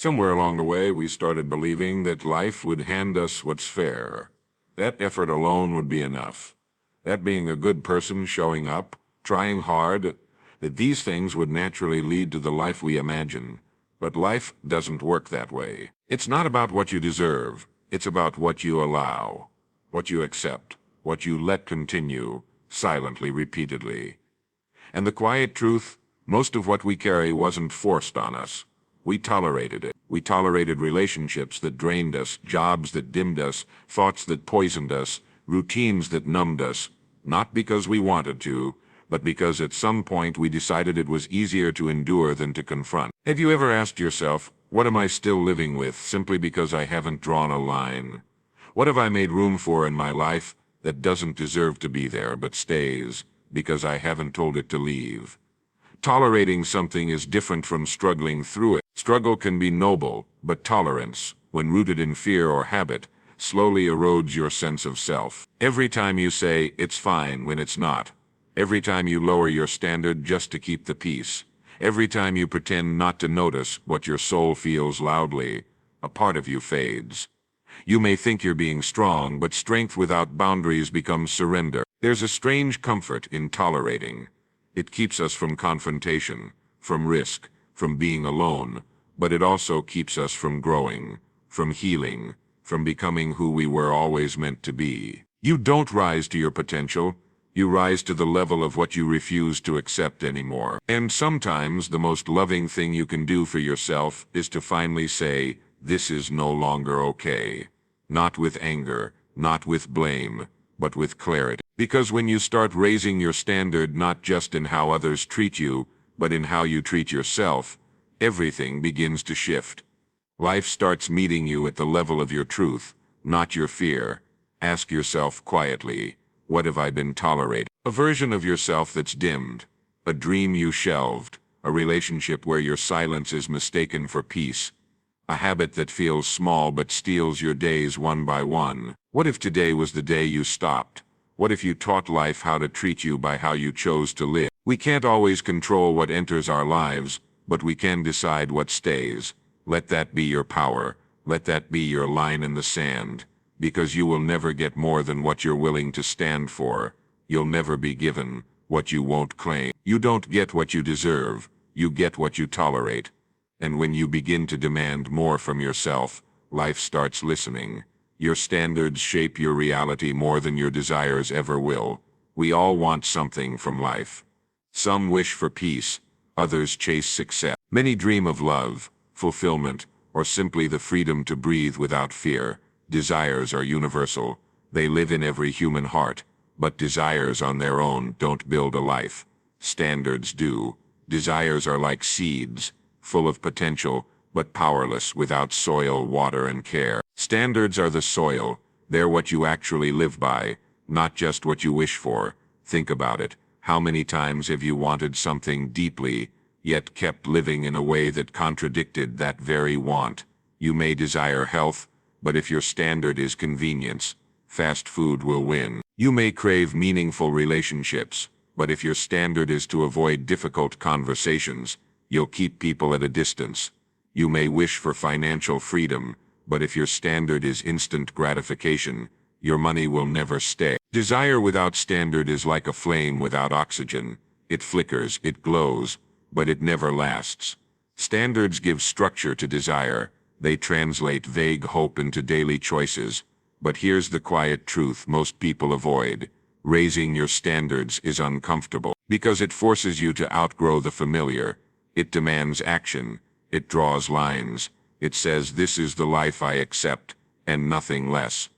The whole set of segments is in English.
Somewhere along the way, we started believing that life would hand us what's fair. That effort alone would be enough. That being a good person, showing up, trying hard, that these things would naturally lead to the life we imagine. But life doesn't work that way. It's not about what you deserve. It's about what you allow, what you accept, what you let continue, silently, repeatedly. And the quiet truth, most of what we carry wasn't forced on us. We tolerated it. We tolerated relationships that drained us, jobs that dimmed us, thoughts that poisoned us, routines that numbed us, not because we wanted to, but because at some point we decided it was easier to endure than to confront. Have you ever asked yourself, what am I still living with simply because I haven't drawn a line? What have I made room for in my life that doesn't deserve to be there but stays because I haven't told it to leave? Tolerating something is different from struggling through it. Struggle can be noble, but tolerance, when rooted in fear or habit, slowly erodes your sense of self. Every time you say, it's fine when it's not. Every time you lower your standard just to keep the peace. Every time you pretend not to notice what your soul feels loudly, a part of you fades. You may think you're being strong, but strength without boundaries becomes surrender. There's a strange comfort in tolerating. It keeps us from confrontation, from risk, from being alone, but it also keeps us from growing, from healing, from becoming who we were always meant to be. You don't rise to your potential. You rise to the level of what you refuse to accept anymore. And sometimes the most loving thing you can do for yourself is to finally say, this is no longer okay. Not with anger, not with blame, but with clarity. Because when you start raising your standard not just in how others treat you, but in how you treat yourself, everything begins to shift. Life starts meeting you at the level of your truth, not your fear. Ask yourself quietly, what have I been tolerating? A version of yourself that's dimmed, a dream you shelved, a relationship where your silence is mistaken for peace, a habit that feels small but steals your days one by one. What if today was the day you stopped? What if you taught life how to treat you by how you chose to live? We can't always control what enters our lives, but we can decide what stays. Let that be your power. Let that be your line in the sand. Because you will never get more than what you're willing to stand for. You'll never be given what you won't claim. You don't get what you deserve. You get what you tolerate. And when you begin to demand more from yourself, life starts listening. Your standards shape your reality more than your desires ever will. We all want something from life. Some wish for peace, others chase success. Many dream of love, fulfillment, or simply the freedom to breathe without fear. Desires are universal. They live in every human heart. But desires on their own don't build a life. Standards do. Desires are like seeds, full of potential, but powerless without soil, water, and care. Standards are the soil. They're what you actually live by, not just what you wish for. Think about it. How many times have you wanted something deeply, yet kept living in a way that contradicted that very want? You may desire health, but if your standard is convenience, fast food will win. You may crave meaningful relationships, but if your standard is to avoid difficult conversations, you'll keep people at a distance. You may wish for financial freedom, but if your standard is instant gratification, your money will never stay. Desire without standard is like a flame without oxygen. It flickers, it glows, but it never lasts. Standards give structure to desire. They translate vague hope into daily choices. But here's the quiet truth most people avoid. Raising your standards is uncomfortable because it forces you to outgrow the familiar. It demands action. It draws lines. It says, this is the life I accept, and nothing less.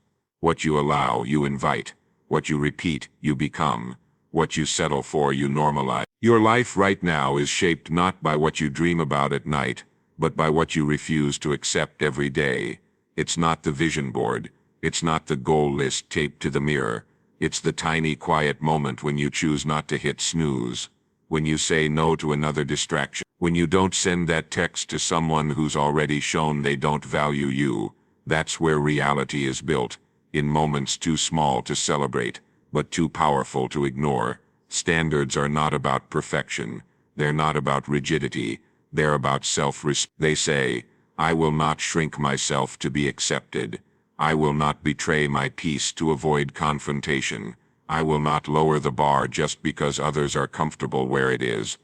What you allow, you invite. What you repeat, you become. What you settle for, you normalize. Your life right now is shaped not by what you dream about at night, but by what you refuse to accept every day. It's not the vision board. It's not the goal list taped to the mirror. It's the tiny quiet moment when you choose not to hit snooze. When you say no to another distraction. When you don't send that text to someone who's already shown they don't value you. That's where reality is built. In moments too small to celebrate, but too powerful to ignore. Standards are not about perfection. They're not about rigidity. They're about self-respect. They say, I will not shrink myself to be accepted. I will not betray my peace to avoid confrontation. I will not lower the bar just because others are comfortable where it is.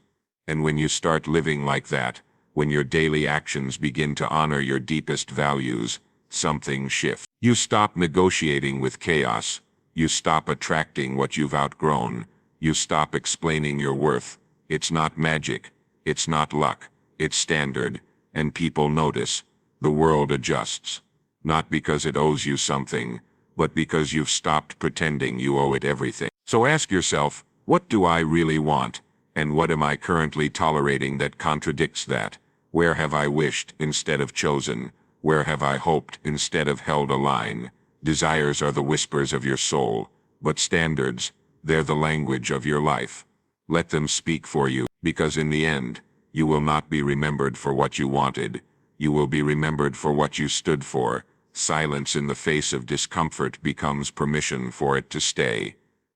And when you start living like that, when your daily actions begin to honor your deepest values, something shifts. You stop negotiating with chaos. You stop attracting what you've outgrown. You stop explaining your worth. It's not magic. It's not luck. It's standard. And people notice. The world adjusts. Not because it owes you something, but because you've stopped pretending you owe it everything. So ask yourself, what do I really want? And what am I currently tolerating that contradicts that? Where have I wished instead of chosen? Where have I hoped instead of held a line? Desires are the whispers of your soul, but standards, they're the language of your life. Let them speak for you, because in the end, you will not be remembered for what you wanted. You will be remembered for what you stood for. Silence in the face of discomfort becomes permission for it to stay.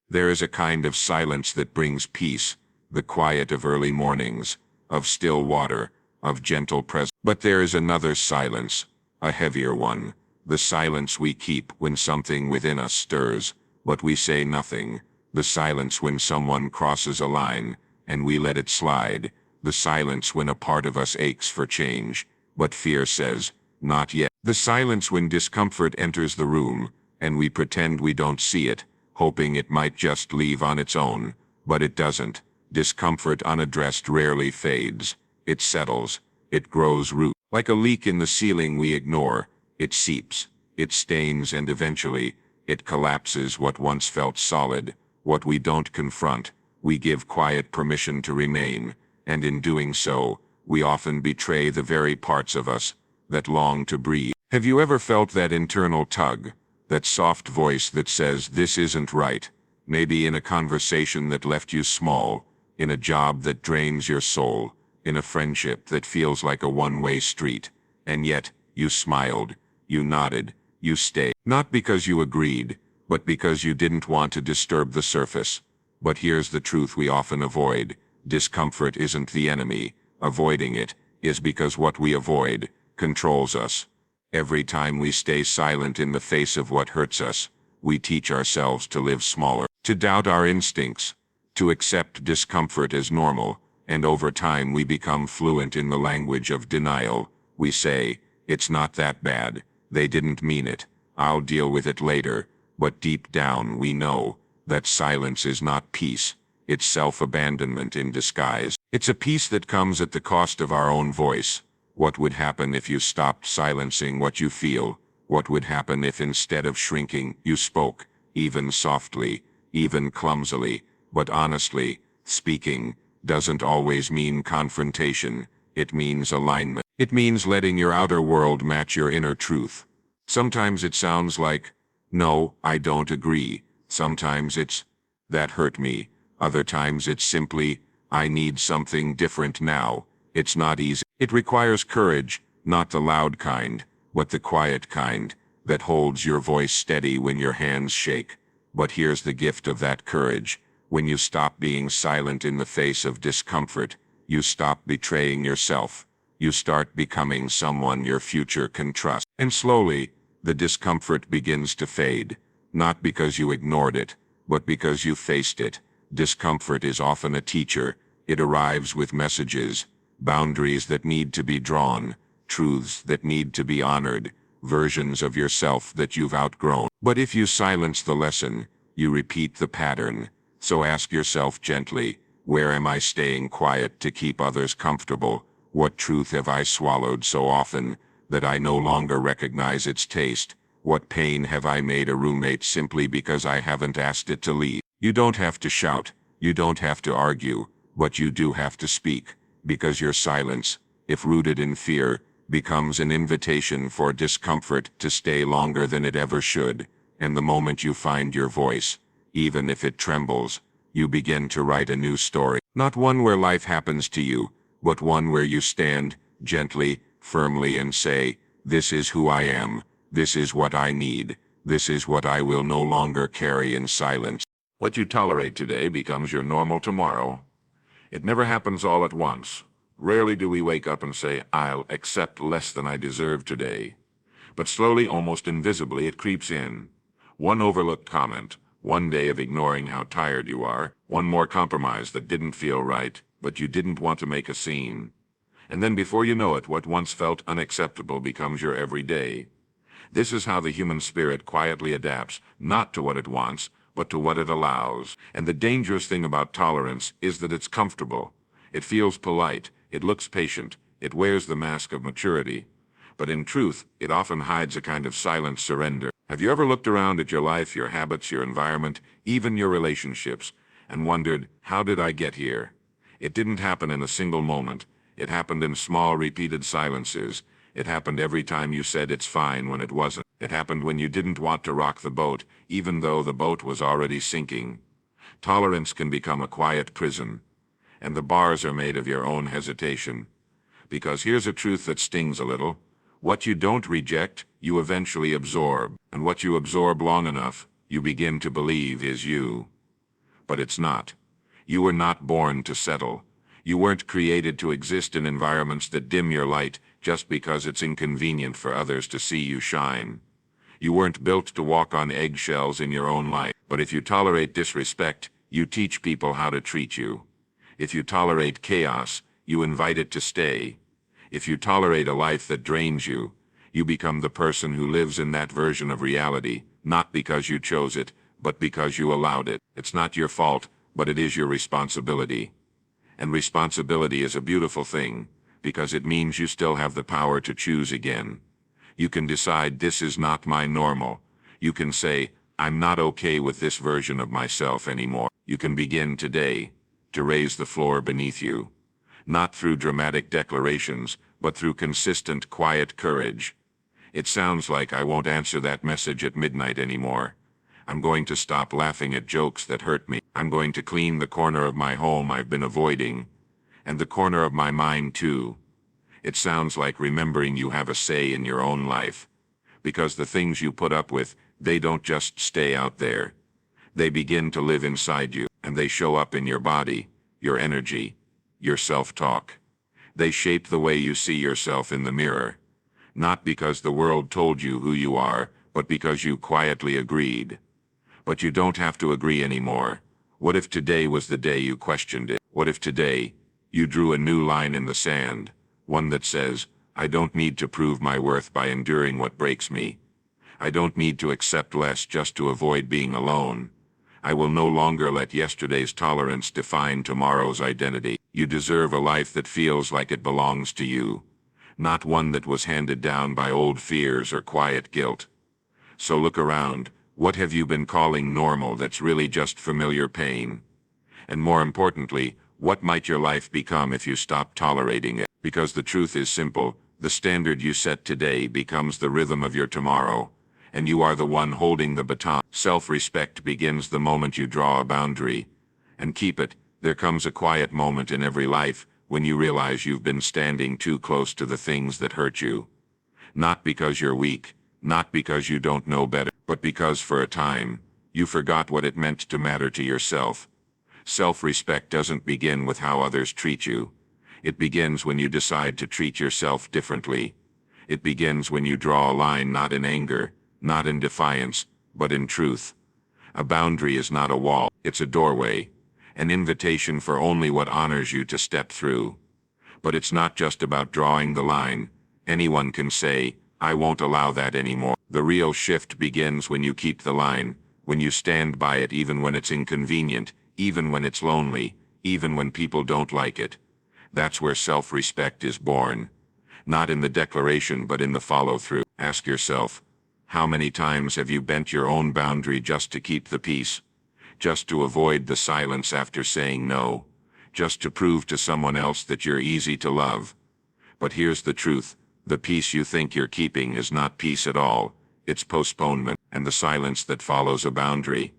There is a kind of silence that brings peace, the quiet of early mornings, of still water, of gentle presence. But there is another silence, a heavier one, the silence we keep when something within us stirs, but we say nothing, the silence when someone crosses a line, and we let it slide, the silence when a part of us aches for change, but fear says, not yet. The silence when discomfort enters the room, and we pretend we don't see it, hoping it might just leave on its own, but it doesn't. Discomfort unaddressed rarely fades. It settles. It grows root. Like a leak in the ceiling we ignore, it seeps, it stains, and eventually, it collapses what once felt solid. What we don't confront, we give quiet permission to remain, and in doing so, we often betray the very parts of us that long to breathe. Have you ever felt that internal tug, that soft voice that says this isn't right? Maybe in a conversation that left you small, in a job that drains your soul, in a friendship that feels like a one-way street, and yet, you smiled, you nodded, you stayed. Not because you agreed, but because you didn't want to disturb the surface. But here's the truth we often avoid. Discomfort isn't the enemy. Avoiding it is because what we avoid controls us. Every time we stay silent in the face of what hurts us, we teach ourselves to live smaller, to doubt our instincts, to accept discomfort as normal, and over time we become fluent in the language of denial. We say, it's not that bad, they didn't mean it, I'll deal with it later, but deep down we know that silence is not peace, it's self-abandonment in disguise. It's a peace that comes at the cost of our own voice. What would happen if you stopped silencing what you feel? What would happen if instead of shrinking, you spoke, even softly, even clumsily, but honestly? Speaking doesn't always mean confrontation. It means alignment. It means letting your outer world match your inner truth. Sometimes it sounds like, no, I don't agree. Sometimes it's, that hurt me. Other times it's simply, I need something different now. It's not easy. It requires courage, not the loud kind, but the quiet kind, that holds your voice steady when your hands shake. But here's the gift of that courage. When you stop being silent in the face of discomfort, you stop betraying yourself. You start becoming someone your future can trust. And slowly, the discomfort begins to fade, not because you ignored it, but because you faced it. Discomfort is often a teacher. It arrives with messages, boundaries that need to be drawn, truths that need to be honored, versions of yourself that you've outgrown. But if you silence the lesson, you repeat the pattern. So ask yourself gently, where am I staying quiet to keep others comfortable? What truth have I swallowed so often that I no longer recognize its taste? What pain have I made a roommate simply because I haven't asked it to leave? You don't have to shout, you don't have to argue, but you do have to speak, because your silence, if rooted in fear, becomes an invitation for discomfort to stay longer than it ever should. And the moment you find your voice, even if it trembles, you begin to write a new story. Not one where life happens to you, but one where you stand, gently, firmly, and say, this is who I am, this is what I need, this is what I will no longer carry in silence. What you tolerate today becomes your normal tomorrow. It never happens all at once, Rarely do we wake up and say, I'll accept less than I deserve today. But slowly, almost invisibly, it creeps in. One overlooked comment, one day of ignoring how tired you are, one more compromise that didn't feel right, but you didn't want to make a scene. And then before you know it, what once felt unacceptable becomes your everyday. This is how the human spirit quietly adapts, not to what it wants, but to what it allows. And the dangerous thing about tolerance is that it's comfortable. It feels polite, it looks patient, it wears the mask of maturity. But in truth, it often hides a kind of silent surrender. Have you ever looked around at your life, your habits, your environment, even your relationships, and wondered, how did I get here? It didn't happen in a single moment. It happened in small, repeated silences. It happened every time you said it's fine when it wasn't. It happened when you didn't want to rock the boat, even though the boat was already sinking. Tolerance can become a quiet prison, and the bars are made of your own hesitation. Because here's a truth that stings a little. What you don't reject, you eventually absorb, and what you absorb long enough, you begin to believe is you. But it's not. You were not born to settle. You weren't created to exist in environments that dim your light just because it's inconvenient for others to see you shine. You weren't built to walk on eggshells in your own life. But if you tolerate disrespect, you teach people how to treat you. If you tolerate chaos, you invite it to stay. If you tolerate a life that drains you, you become the person who lives in that version of reality, not because you chose it, but because you allowed it. It's not your fault, but it is your responsibility. And responsibility is a beautiful thing, because it means you still have the power to choose again. You can decide this is not my normal. You can say, I'm not okay with this version of myself anymore. You can begin today to raise the floor beneath you. Not through dramatic declarations, but through consistent, quiet courage. It sounds like I won't answer that message at midnight anymore. I'm going to stop laughing at jokes that hurt me. I'm going to clean the corner of my home I've been avoiding. And the corner of my mind too. It sounds like remembering you have a say in your own life. Because the things you put up with, they don't just stay out there. They begin to live inside you, and they show up in your body, your energy, your self-talk. They shape the way you see yourself in the mirror. Not because the world told you who you are, but because you quietly agreed. But you don't have to agree anymore. What if today was the day you questioned it? What if today, you drew a new line in the sand? One that says, I don't need to prove my worth by enduring what breaks me. I don't need to accept less just to avoid being alone. I will no longer let yesterday's tolerance define tomorrow's identity. You deserve a life that feels like it belongs to you, not one that was handed down by old fears or quiet guilt. So look around. What have you been calling normal that's really just familiar pain? And more importantly, what might your life become if you stop tolerating it? Because the truth is simple, the standard you set today becomes the rhythm of your tomorrow, and you are the one holding the baton. Self-respect begins the moment you draw a boundary, and keep it. There comes a quiet moment in every life when you realize you've been standing too close to the things that hurt you. Not because you're weak, not because you don't know better, but because for a time, you forgot what it meant to matter to yourself. Self-respect doesn't begin with how others treat you. It begins when you decide to treat yourself differently. It begins when you draw a line not in anger, not in defiance, but in truth. A boundary is not a wall, it's a doorway, an invitation for only what honors you to step through. But it's not just about drawing the line. Anyone can say, I won't allow that anymore. The real shift begins when you keep the line, when you stand by it even when it's inconvenient, even when it's lonely, even when people don't like it. That's where self-respect is born. Not in the declaration but in the follow-through. Ask yourself, how many times have you bent your own boundary just to keep the peace? Just to avoid the silence after saying no? Just to prove to someone else that you're easy to love? But here's the truth. The peace you think you're keeping is not peace at all. It's postponement, and the silence that follows a boundary.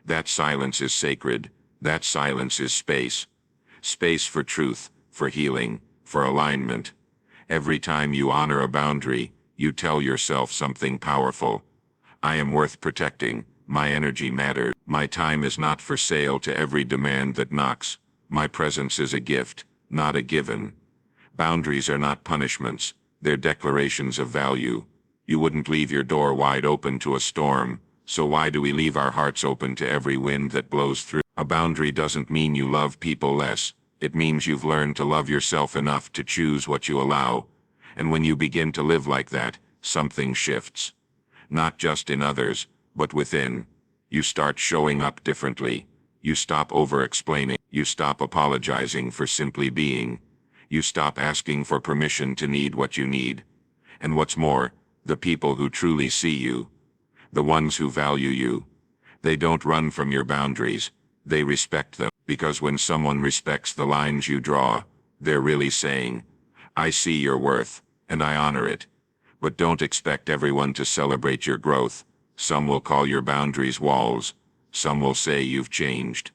That silence is sacred. That silence is space. Space for truth, for healing, for alignment. Every time you honor a boundary, you tell yourself something powerful. I am worth protecting. My energy matters. My time is not for sale to every demand that knocks. My presence is a gift, not a given. Boundaries are not punishments, they're declarations of value. You wouldn't leave your door wide open to a storm, so why do we leave our hearts open to every wind that blows through? A boundary doesn't mean you love people less, it means you've learned to love yourself enough to choose what you allow. And when you begin to live like that, something shifts. Not just in others, but within. You start showing up differently. You stop over-explaining. You stop apologizing for simply being. You stop asking for permission to need what you need. And what's more, the people who truly see you, the ones who value you, they don't run from your boundaries, they respect them. Because when someone respects the lines you draw, they're really saying, I see your worth, and I honor it. But don't expect everyone to celebrate your growth. Some will call your boundaries walls. Some will say you've changed.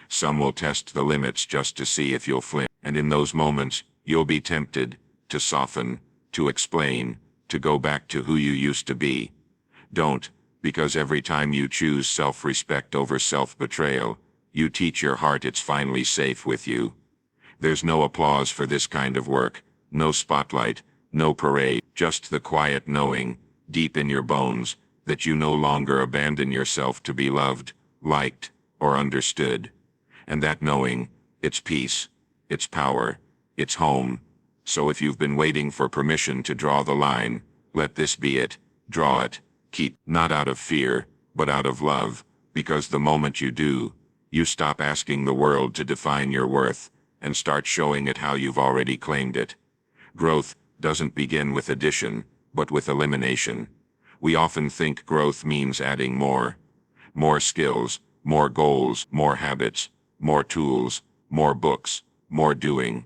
Some will test the limits just to see if you'll flinch. And in those moments, you'll be tempted to soften, to explain, to go back to who you used to be. Don't, because every time you choose self-respect over self-betrayal, you teach your heart it's finally safe with you. There's no applause for this kind of work, no spotlight, no parade, just the quiet knowing, deep in your bones, that you no longer abandon yourself to be loved, liked, or understood. And that knowing, it's peace, it's power, it's home. So if you've been waiting for permission to draw the line, let this be it. Draw it. Keep, not out of fear, but out of love, because the moment you do, you stop asking the world to define your worth, and start showing it how you've already claimed it. Growth doesn't begin with addition, but with elimination. We often think growth means adding more. More skills, more goals, more habits, more tools, more books, more doing.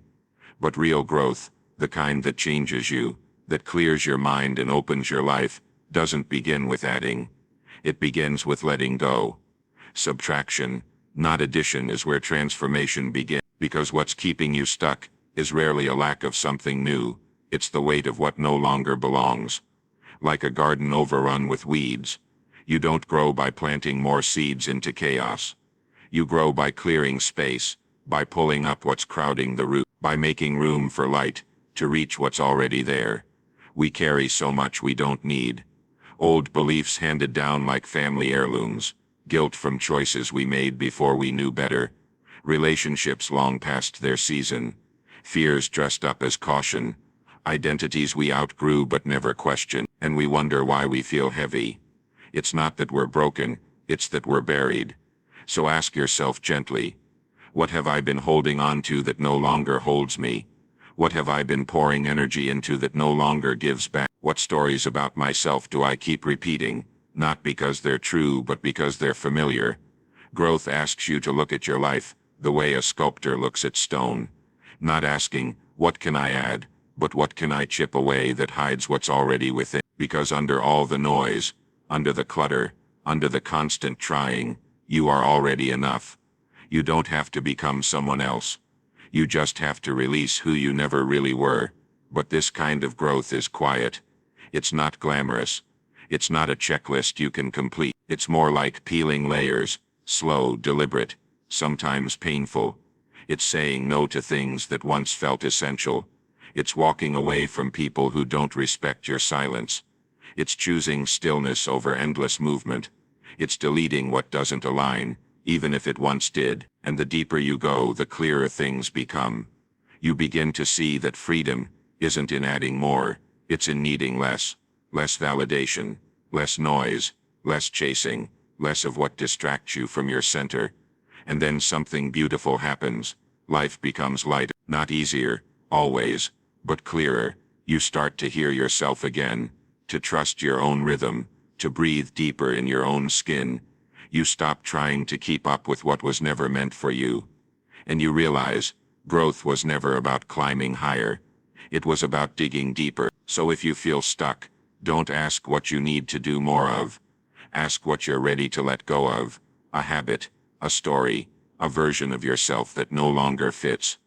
But real growth, the kind that changes you, that clears your mind and opens your life, doesn't begin with adding. It begins with letting go. Subtraction, not addition, is where transformation begins. Because what's keeping you stuck is rarely a lack of something new, it's the weight of what no longer belongs. Like a garden overrun with weeds, you don't grow by planting more seeds into chaos. You grow by clearing space, by pulling up what's crowding the root, by making room for light to reach what's already there. We carry so much we don't need. Old beliefs handed down like family heirlooms, guilt from choices we made before we knew better, relationships long past their season, fears dressed up as caution, identities we outgrew but never questioned, and we wonder why we feel heavy. It's not that we're broken, it's that we're buried. So ask yourself gently, what have I been holding on to that no longer holds me? What have I been pouring energy into that no longer gives back? What stories about myself do I keep repeating, not because they're true but because they're familiar? Growth asks you to look at your life the way a sculptor looks at stone, not asking, what can I add, but what can I chip away that hides what's already within? Because under all the noise, under the clutter, under the constant trying, you are already enough. You don't have to become someone else. You just have to release who you never really were. But this kind of growth is quiet. It's not glamorous. It's not a checklist you can complete. It's more like peeling layers, slow, deliberate, sometimes painful. It's saying no to things that once felt essential. It's walking away from people who don't respect your silence. It's choosing stillness over endless movement. It's deleting what doesn't align, even if it once did. And the deeper you go, the clearer things become. You begin to see that freedom isn't in adding more, it's in needing less. Less validation, less noise, less chasing, less of what distracts you from your center. And then something beautiful happens. Life becomes lighter, not easier, always, but clearer. You start to hear yourself again, to trust your own rhythm, to breathe deeper in your own skin. You stop trying to keep up with what was never meant for you. And you realize, growth was never about climbing higher. It was about digging deeper. So if you feel stuck, don't ask what you need to do more of. Ask what you're ready to let go of. A habit, a story, a version of yourself that no longer fits.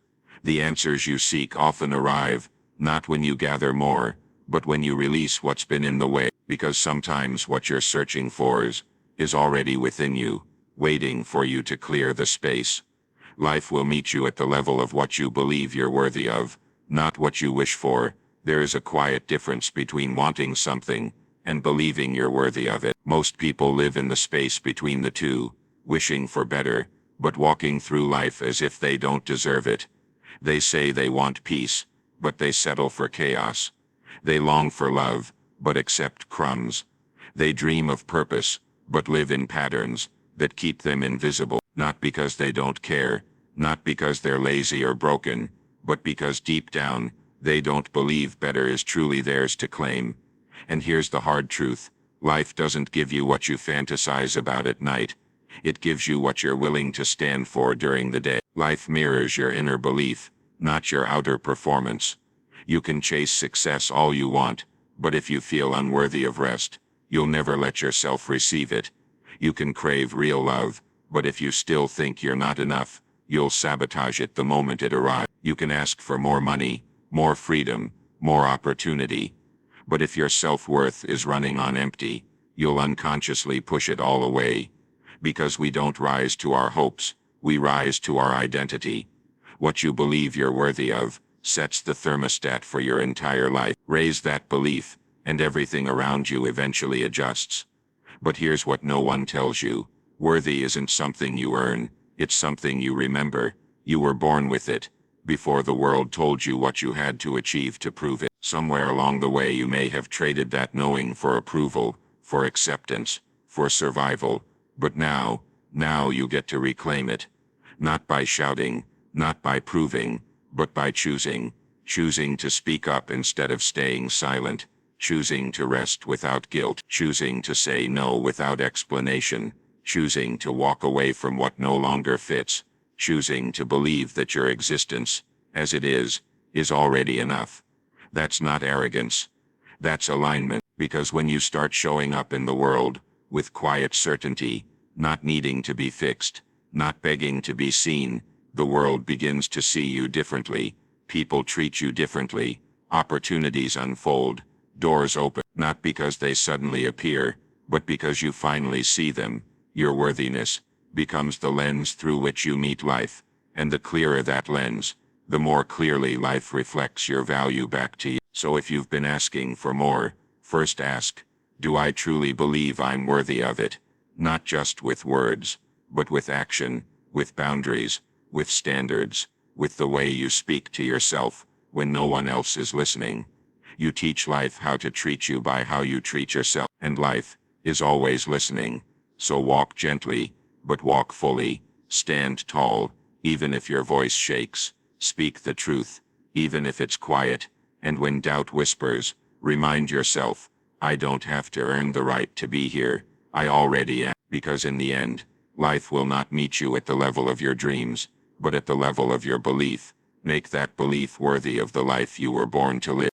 The answers you seek often arrive, not when you gather more, but when you release what's been in the way. Because sometimes what you're searching for is already within you, waiting for you to clear the space. Life will meet you at the level of what you believe you're worthy of, not what you wish for. There is a quiet difference between wanting something and believing you're worthy of it. Most people live in the space between the two, wishing for better, but walking through life as if they don't deserve it. They say they want peace, but they settle for chaos. They long for love, but accept crumbs. They dream of purpose, but live in patterns that keep them invisible, not because they don't care, not because they're lazy or broken, but because deep down, they don't believe better is truly theirs to claim. And here's the hard truth. Life doesn't give you what you fantasize about at night. It gives you what you're willing to stand for during the day. Life mirrors your inner belief, not your outer performance. You can chase success all you want, but if you feel unworthy of rest, you'll never let yourself receive it. You can crave real love, but if you still think you're not enough, you'll sabotage it the moment it arrives. You can ask for more money, more freedom, more opportunity. But if your self-worth is running on empty, you'll unconsciously push it all away. Because we don't rise to our hopes, we rise to our identity. What you believe you're worthy of sets the thermostat for your entire life. Raise that belief, and everything around you eventually adjusts. But here's what no one tells you. Worthy isn't something you earn, it's something you remember. You were born with it, before the world told you what you had to achieve to prove it. Somewhere along the way you may have traded that knowing for approval, for acceptance, for survival. But now you get to reclaim it. Not by shouting, not by proving, but by choosing. Choosing to speak up instead of staying silent. Choosing to rest without guilt. Choosing to say no without explanation. Choosing to walk away from what no longer fits. Choosing to believe that your existence, as it is already enough. That's not arrogance. That's alignment. Because when you start showing up in the world, with quiet certainty, not needing to be fixed, not begging to be seen, the world begins to see you differently. People treat you differently. Opportunities unfold. Doors open. Not because they suddenly appear, but because you finally see them. Your worthiness becomes the lens through which you meet life. And the clearer that lens, the more clearly life reflects your value back to you. So if you've been asking for more, first ask, do I truly believe I'm worthy of it? Not just with words, but with action, with boundaries, with standards, with the way you speak to yourself when no one else is listening. You teach life how to treat you by how you treat yourself, and life is always listening. So walk gently, but walk fully. Stand tall, even if your voice shakes. Speak the truth, even if it's quiet. And when doubt whispers, remind yourself, I don't have to earn the right to be here. I already am. Because in the end, life will not meet you at the level of your dreams, but at the level of your belief. Make that belief worthy of the life you were born to live.